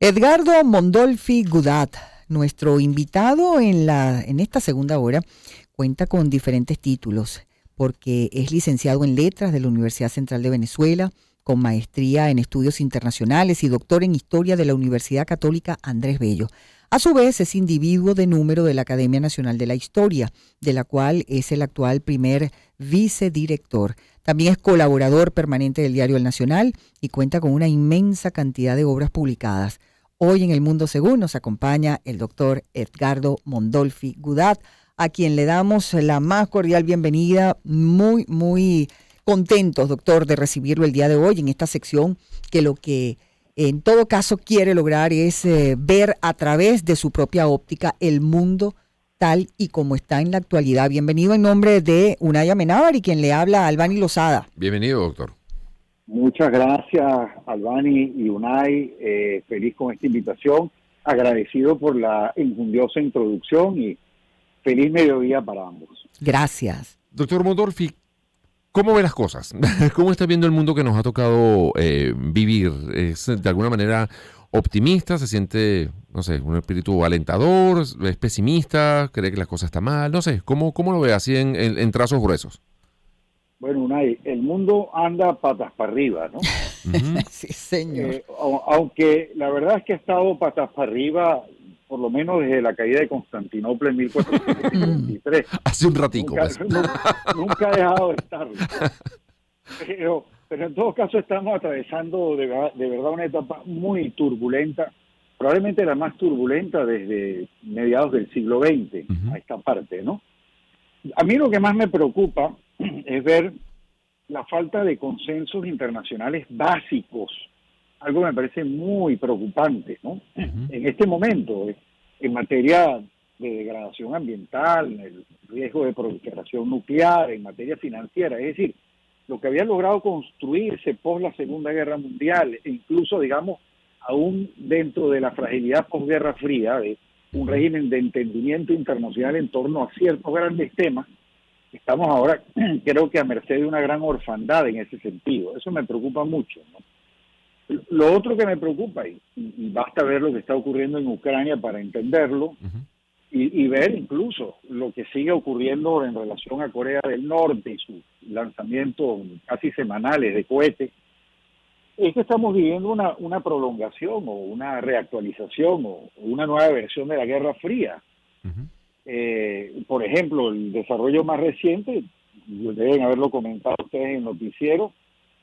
Edgardo Mondolfi Gudat, nuestro invitado en esta segunda hora, cuenta con diferentes títulos porque es licenciado en Letras de la Universidad Central de Venezuela, con maestría en Estudios Internacionales y doctor en Historia de la Universidad Católica Andrés Bello. A su vez, es individuo de número de la Academia Nacional de la Historia, de la cual es el actual primer vicedirector. También es colaborador permanente del diario El Nacional y cuenta con una inmensa cantidad de obras publicadas. Hoy en El Mundo Según nos acompaña el doctor Edgardo Mondolfi Gudat, a quien le damos la más cordial bienvenida. Muy contentos, doctor, de recibirlo el día de hoy en esta sección que lo que en todo caso quiere lograr es ver a través de su propia óptica el mundo tal y como está en la actualidad. Bienvenido en nombre de Unai Amenábar y quien le habla, Albani Lozada. Bienvenido, doctor. Muchas gracias, Albani y Unai. Feliz con esta invitación. Agradecido por la enjundiosa introducción y feliz mediodía para ambos. Gracias. Doctor Mondolfi, ¿cómo ve las cosas? ¿Cómo está viendo el mundo que nos ha tocado vivir? ¿Es de alguna manera optimista? ¿Se siente, no sé, un espíritu alentador? ¿Es pesimista? ¿Cree que las cosas están mal? No sé, ¿cómo lo ve así en trazos gruesos? Bueno, Unai, el mundo anda patas para arriba, ¿no? Sí, señor. Aunque la verdad es que ha estado patas para arriba, por lo menos desde la caída de Constantinopla en 1453. Hace un ratico. Nunca ha dejado de estarlo. Pero en todo caso estamos atravesando de verdad una etapa muy turbulenta, probablemente la más turbulenta desde mediados del siglo XX a esta parte, ¿no? A mí lo que más me preocupa es ver la falta de consensos internacionales básicos, algo que me parece muy preocupante, ¿no? En este momento, en materia de degradación ambiental, el riesgo de proliferación nuclear, en materia financiera, es decir, lo que había logrado construirse post la Segunda Guerra Mundial, e incluso, digamos, aún dentro de la fragilidad posguerra fría, de un régimen de entendimiento internacional en torno a ciertos grandes temas, estamos ahora, creo que a merced de una gran orfandad en ese sentido. Eso me preocupa mucho, ¿no? Lo otro que me preocupa, y basta ver lo que está ocurriendo en Ucrania para entenderlo, y ver incluso lo que sigue ocurriendo en relación a Corea del Norte y sus lanzamientos casi semanales de cohetes, es que estamos viviendo una prolongación o una reactualización o una nueva versión de la Guerra Fría. Por ejemplo, el desarrollo más reciente, deben haberlo comentado ustedes en el noticiero,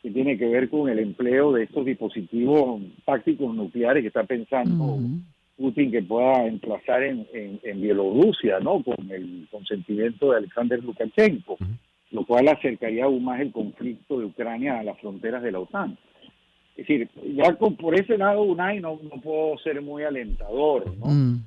que tiene que ver con el empleo de estos dispositivos tácticos nucleares que está pensando Putin que pueda emplazar en Bielorrusia, ¿no? Con el consentimiento de Alexander Lukashenko, lo cual acercaría aún más el conflicto de Ucrania a las fronteras de la OTAN. Es decir, ya por ese lado, Unai, no puedo ser muy alentador, ¿no?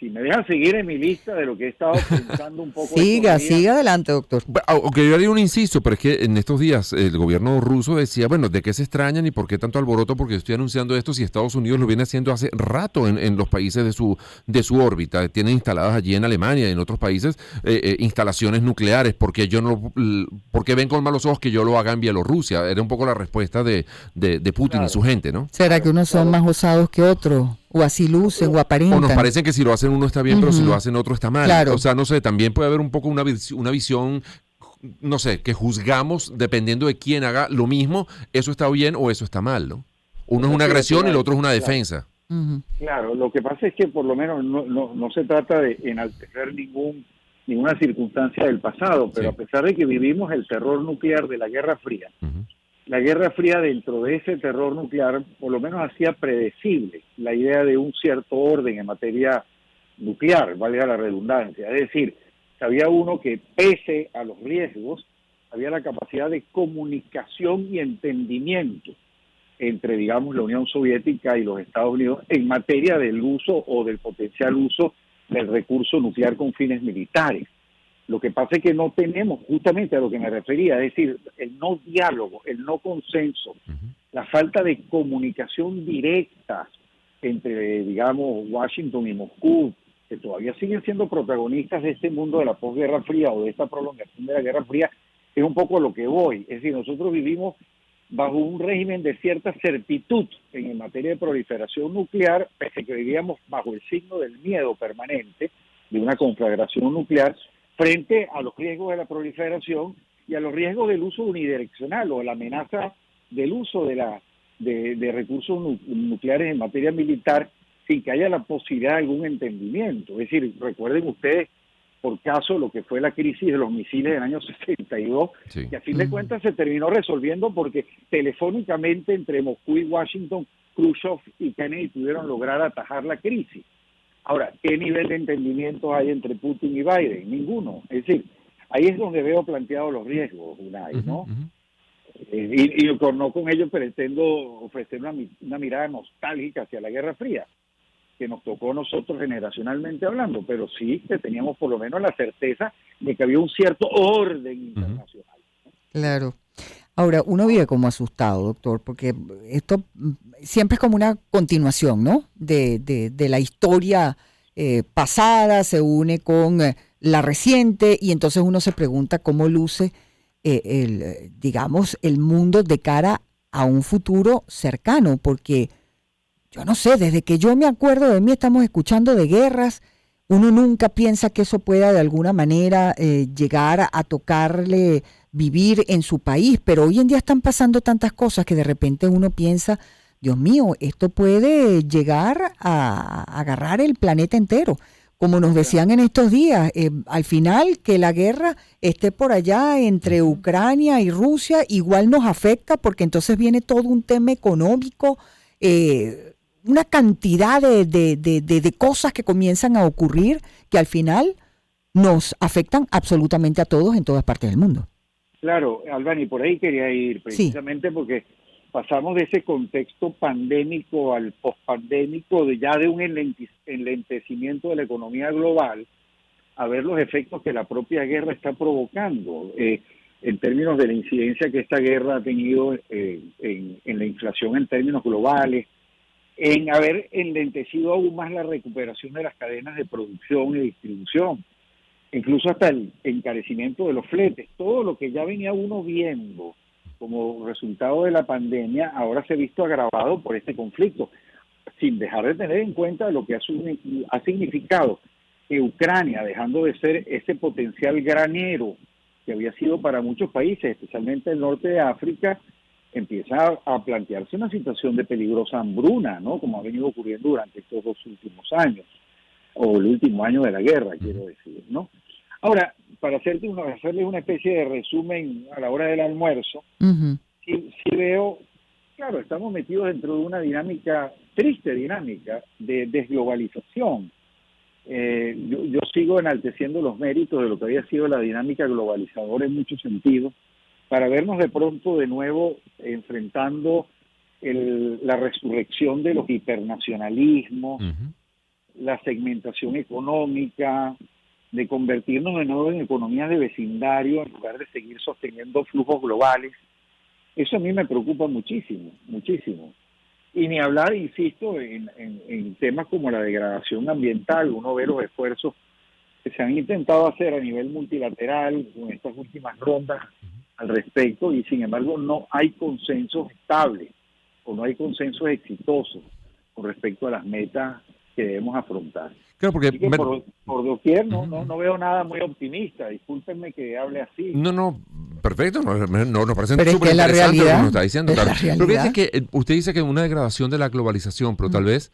Si me dejan seguir en mi lista de lo que he estado pensando un poco Siga adelante, doctor. Aunque yo haría un inciso, pero es que en estos días el gobierno ruso decía, bueno, ¿de qué se extrañan y por qué tanto alboroto? Porque yo estoy anunciando esto si Estados Unidos lo viene haciendo hace rato en los países de su órbita. Tienen instaladas allí en Alemania y en otros países instalaciones nucleares. ¿Por qué ven con malos ojos que yo lo haga en Bielorrusia? Era un poco la respuesta de Putin y su gente, ¿no? ¿Será que unos son más osados que otros? O así lucen o aparentan. O nos parece que si lo hacen uno está bien, pero si lo hacen otro está mal. Claro. O sea, no sé, también puede haber un poco una visión, no sé, que juzgamos dependiendo de quién haga lo mismo, eso está bien o eso está mal, ¿no? Uno es una agresión y el otro es una defensa. Claro, lo que pasa es que por lo menos no se trata de enaltecer ninguna circunstancia del pasado, pero a pesar de que vivimos el terror nuclear de la Guerra Fría, la Guerra Fría dentro de ese terror nuclear por lo menos hacía predecible la idea de un cierto orden en materia nuclear, valga la redundancia. Es decir, sabía uno que pese a los riesgos, había la capacidad de comunicación y entendimiento entre, digamos, la Unión Soviética y los Estados Unidos en materia del uso o del potencial uso del recurso nuclear con fines militares. Lo que pasa es que no tenemos, justamente a lo que me refería, es decir, el no diálogo, el no consenso, la falta de comunicación directa entre, digamos, Washington y Moscú, que todavía siguen siendo protagonistas de este mundo de la posguerra fría o de esta prolongación de la Guerra Fría, es un poco a lo que voy. Es decir, nosotros vivimos bajo un régimen de cierta certitud en materia de proliferación nuclear, pese a que vivíamos bajo el signo del miedo permanente de una conflagración nuclear, frente a los riesgos de la proliferación y a los riesgos del uso unidireccional o la amenaza del uso de recursos nucleares en materia militar sin que haya la posibilidad de algún entendimiento. Es decir, recuerden ustedes, por caso, lo que fue la crisis de los misiles del año 62, Sí. que a fin de cuentas se terminó resolviendo porque telefónicamente entre Moscú y Washington, Khrushchev y Kennedy pudieron lograr atajar la crisis. Ahora, ¿qué nivel de entendimiento hay entre Putin y Biden? Ninguno. Es decir, ahí es donde veo planteados los riesgos, Unai, ¿no? Y no con ello pretendo ofrecer una mirada nostálgica hacia la Guerra Fría, que nos tocó a nosotros generacionalmente hablando, pero sí que teníamos por lo menos la certeza de que había un cierto orden internacional. Claro. Ahora, uno vive como asustado, doctor, porque esto siempre es como una continuación, ¿no? De la historia pasada, se une con la reciente, y entonces uno se pregunta cómo luce digamos, el mundo de cara a un futuro cercano, porque yo no sé, desde que yo me acuerdo de mí estamos escuchando de guerras. Uno nunca piensa que eso pueda de alguna manera llegar a tocarle vivir en su país, pero hoy en día están pasando tantas cosas que de repente uno piensa, Dios mío, esto puede llegar a agarrar el planeta entero. Como nos decían en estos días, al final que la guerra esté por allá entre Ucrania y Rusia, igual nos afecta porque entonces viene todo un tema económico, una cantidad de cosas que comienzan a ocurrir que al final nos afectan absolutamente a todos en todas partes del mundo. Claro, Albany, por ahí quería ir, precisamente porque pasamos de ese contexto pandémico al pospandémico, de un enlentecimiento de la economía global, a ver los efectos que la propia guerra está provocando, en términos de la incidencia que esta guerra ha tenido en la inflación en términos globales, en haber enlentecido aún más la recuperación de las cadenas de producción y distribución, incluso hasta el encarecimiento de los fletes. Todo lo que ya venía uno viendo como resultado de la pandemia ahora se ha visto agravado por este conflicto, sin dejar de tener en cuenta lo que ha significado que Ucrania, dejando de ser ese potencial granero que había sido para muchos países, especialmente el norte de África, empieza a plantearse una situación de peligrosa hambruna, ¿no? Como ha venido ocurriendo durante estos 2 últimos años, o el último año de la guerra, quiero decir, ¿no? Ahora, para hacerles una especie de resumen a la hora del almuerzo, sí veo, claro, estamos metidos dentro de una triste dinámica de desglobalización. Yo sigo enalteciendo los méritos de lo que había sido la dinámica globalizadora en muchos sentidos, para vernos de pronto de nuevo enfrentando la resurrección de los hipernacionalismos, la segmentación económica, de convertirnos de nuevo en economías de vecindario en lugar de seguir sosteniendo flujos globales. Eso a mí me preocupa muchísimo, muchísimo. Y ni hablar, insisto, en temas como la degradación ambiental. Uno ve los esfuerzos que se han intentado hacer a nivel multilateral con estas últimas rondas al respecto, y sin embargo no hay consensos estables o no hay consensos exitosos con respecto a las metas que debemos afrontar. Claro, porque Así que por doquier no veo nada muy optimista. Discúlpenme que hable así. No, perfecto, nos parece pero súper es que la interesante realidad, lo que nos está diciendo. es Claro. la realidad. Pero fíjese que usted dice que una degradación de la globalización, pero tal vez,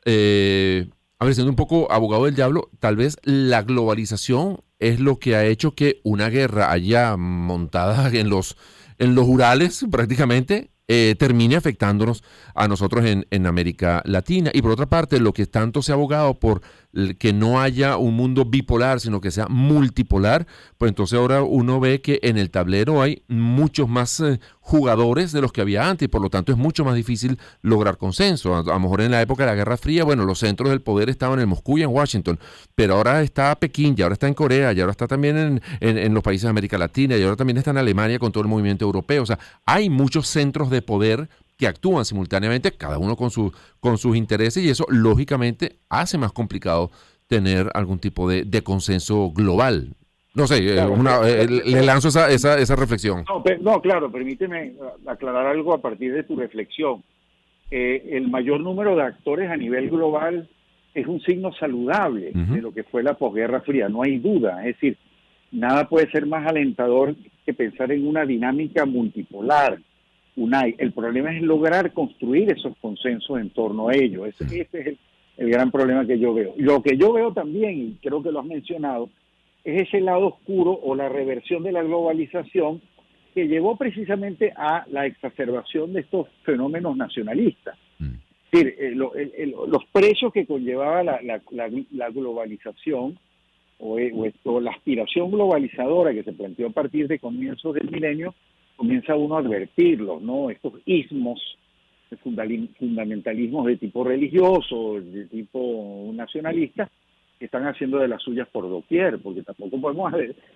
a ver, siendo un poco abogado del diablo, tal vez la globalización es lo que ha hecho que una guerra allá montada en los Urales prácticamente termine afectándonos a nosotros en América Latina. Y por otra parte, lo que tanto se ha abogado por que no haya un mundo bipolar, sino que sea multipolar, pues entonces ahora uno ve que en el tablero hay muchos más jugadores de los que había antes, y por lo tanto es mucho más difícil lograr consenso. A lo mejor en la época de la Guerra Fría, bueno, los centros del poder estaban en Moscú y en Washington, pero ahora está Pekín, y ahora está en Corea, y ahora está también en los países de América Latina, y ahora también está en Alemania con todo el movimiento europeo. O sea, hay muchos centros de poder que actúan simultáneamente, cada uno con sus intereses, y eso lógicamente hace más complicado tener algún tipo de consenso global. No sé, Claro, le lanzo esa reflexión. no, claro, permíteme aclarar algo a partir de tu reflexión. El mayor número de actores a nivel global es un signo saludable de lo que fue la posguerra fría, no hay duda. Es decir, nada puede ser más alentador que pensar en una dinámica multipolar. El problema es lograr construir esos consensos en torno a ello. Ese es el gran problema que yo veo. Lo que yo veo también, y creo que lo has mencionado, es ese lado oscuro o la reversión de la globalización que llevó precisamente a la exacerbación de estos fenómenos nacionalistas. Es decir, los precios que conllevaba la globalización o la aspiración globalizadora que se planteó a partir de comienzos del milenio, comienza uno a advertirlos, ¿no? Estos ismos, fundamentalismos de tipo religioso, de tipo nacionalista, que están haciendo de las suyas por doquier, porque tampoco podemos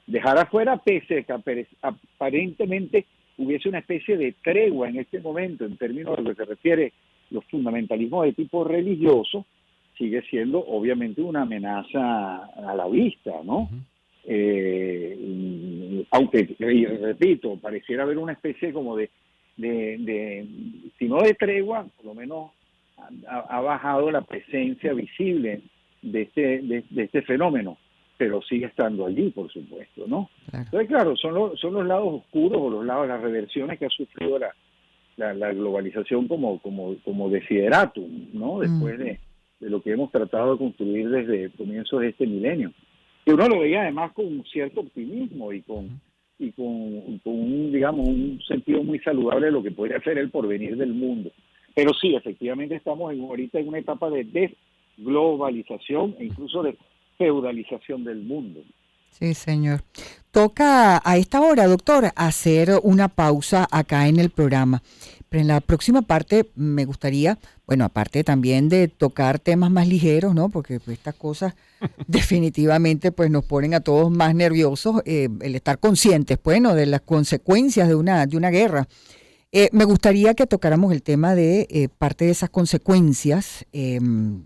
dejar afuera, pese a que aparentemente hubiese una especie de tregua en este momento en términos de lo que se refiere los fundamentalismos de tipo religioso, sigue siendo obviamente una amenaza a la vista, ¿no? Aunque, repito, pareciera haber una especie como de si no de tregua, por lo menos ha bajado la presencia visible de este fenómeno, pero sigue estando allí, por supuesto, ¿no? Claro. Entonces, claro, son los lados oscuros o los lados, las reversiones que ha sufrido la globalización como desideratum, ¿no? Después de lo que hemos tratado de construir desde comienzos de este milenio. Que uno lo veía además con un cierto optimismo y con un, digamos, un sentido muy saludable de lo que podría ser el porvenir del mundo. Pero sí, efectivamente estamos ahorita en una etapa de desglobalización e incluso de feudalización del mundo. Sí, señor. Toca a esta hora, doctor, hacer una pausa acá en el programa. Pero en la próxima parte me gustaría, bueno, aparte también de tocar temas más ligeros, ¿no? Porque pues, estas cosas definitivamente pues nos ponen a todos más nerviosos, el estar conscientes, bueno, de las consecuencias de una guerra. Me gustaría que tocáramos el tema de parte de esas consecuencias,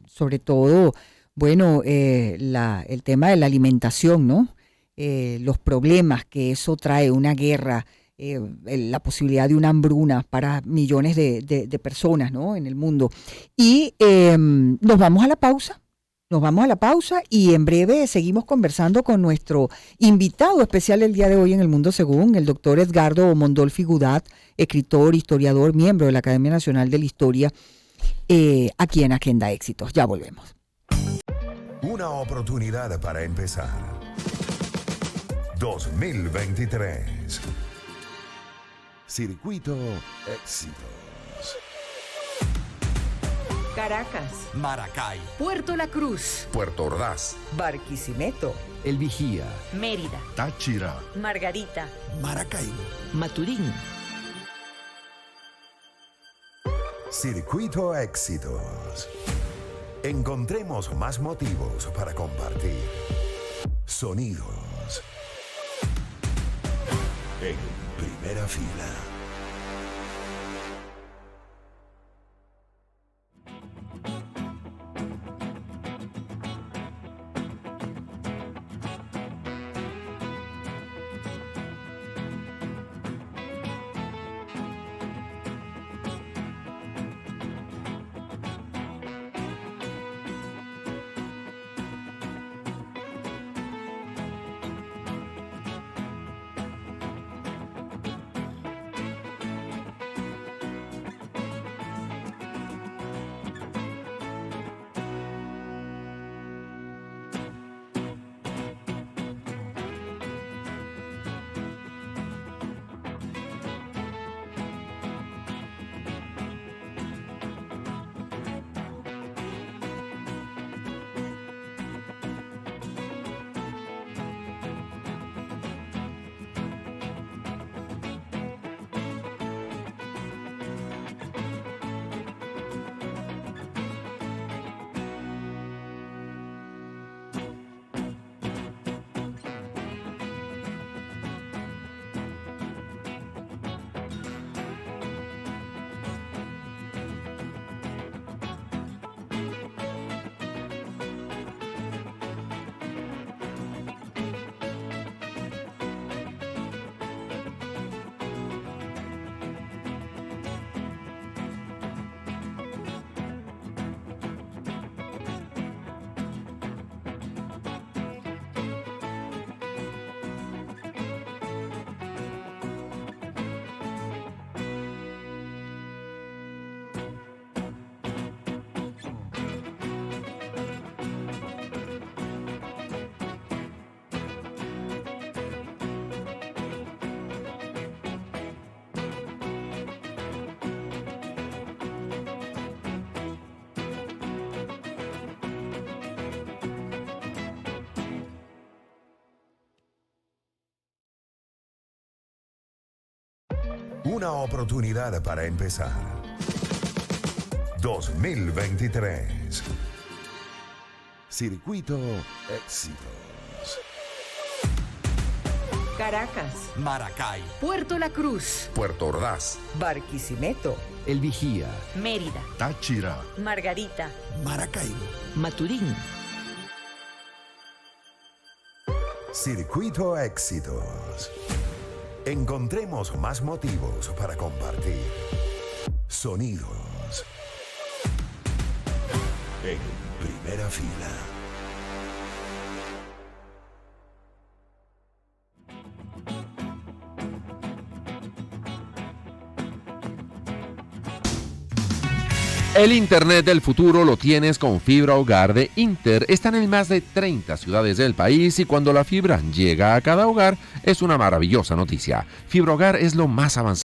sobre todo, bueno, el tema de la alimentación, ¿no? Los problemas que eso trae una guerra, la posibilidad de una hambruna para millones de personas, ¿no? En el mundo. Y nos vamos a la pausa. Nos vamos a la pausa y en breve seguimos conversando con nuestro invitado especial el día de hoy en El Mundo Según, el doctor Edgardo Mondolfi Gudat, escritor, historiador, miembro de la Academia Nacional de la Historia, aquí en Agenda Éxitos. Ya volvemos. Una oportunidad para empezar. 2023. Circuito Éxitos. Caracas, Maracay, Puerto La Cruz, Puerto Ordaz, Barquisimeto, El Vigía, Mérida, Táchira, Margarita, Maracaibo, Maturín. Circuito Éxitos. Encontremos más motivos para compartir. Sonidos. En primera fila. Una oportunidad para empezar. 2023. Circuito Éxitos. Caracas, Maracay, Puerto La Cruz, Puerto Ordaz. Barquisimeto, El Vigía, Mérida, Táchira. Margarita, Maracaibo, Maturín. Circuito Éxitos. Encontremos más motivos para compartir. Sonidos. En primera fila. El Internet del futuro lo tienes con fibra hogar de Inter. Están en más de 30 ciudades del país y cuando la fibra llega a cada hogar es una maravillosa noticia. Fibra hogar es lo más avanzado